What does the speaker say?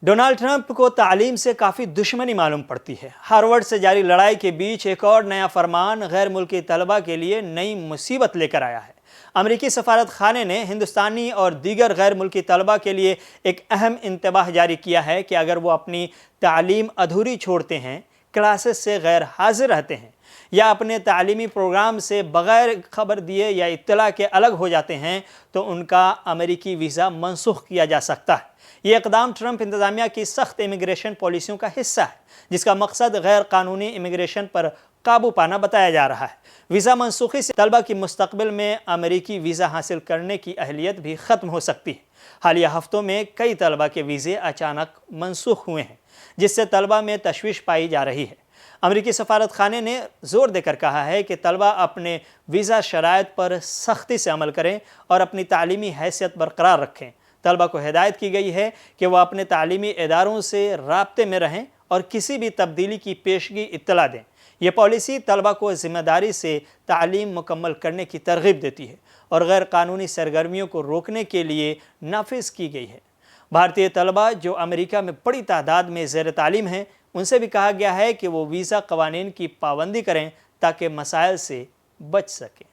Donald Trump को तालीम से काफ़ी दुश्मनी मालूम पड़ती है। हार्वर्ड से जारी लड़ाई के बीच एक और नया फरमान गैर मुल्की तलबा के लिए नई मुसीबत लेकर आया है। अमेरिकी सफारत खाने ने हिंदुस्तानी और दीगर गैर मुल्की तलबा के लिए एक अहम इंतबाह जारी किया है कि अगर वो अपनी तालीम अधूरी छोड़ते हैं, क्लासेस से गैर हाजिर रहते हैं या अपने तालीमी प्रोग्राम से बग़ैर खबर दिए या इत्तला के अलग हो जाते हैं तो उनका अमेरिकी वीज़ा मनसूख किया जा सकता है। ये इक़दाम ट्रंप इंतज़ामिया की सख्त इमिग्रेशन पॉलिसियों का हिस्सा है, जिसका मकसद गैर कानूनी इमिग्रेशन पर काबू पाना बताया जा रहा है। वीज़ा मनसूखी से तलबा की मुस्तक़बिल में अमेरिकी वीज़ा हासिल करने की अहलियत भी ख़त्म हो सकती है। हालिया हफ्तों में कई तलबा के वीज़े अचानक मनसूख हुए हैं, जिससे तलबा में तशवीश पाई जा रही है। अमेरिकी सफारत खाने ने ज़ोर देकर कहा है कि तलबा अपने वीज़ा शराइत पर सख्ती से अमल करें और अपनी तालीमी हैसियत बरकरार रखें। तलबा को हिदायत की गई है कि वह अपने तालीमी इदारों से राब्ते में रहें और किसी भी तब्दीली की पेशगी इत्तला दें। यह पॉलिसी तलबा को ज़िम्मेदारी से तालीम मुकम्मल करने की तरग़ीब देती है और गैर कानूनी सरगर्मियों को रोकने के लिए नाफिज की गई है। भारतीय तलबा जो अमेरिका में बड़ी तादाद में ज़ेर तालीम हैं, उनसे भी कहा गया है कि वो वीज़ा क़वानीन की पाबंदी करें ताकि मसाइल से बच सकें।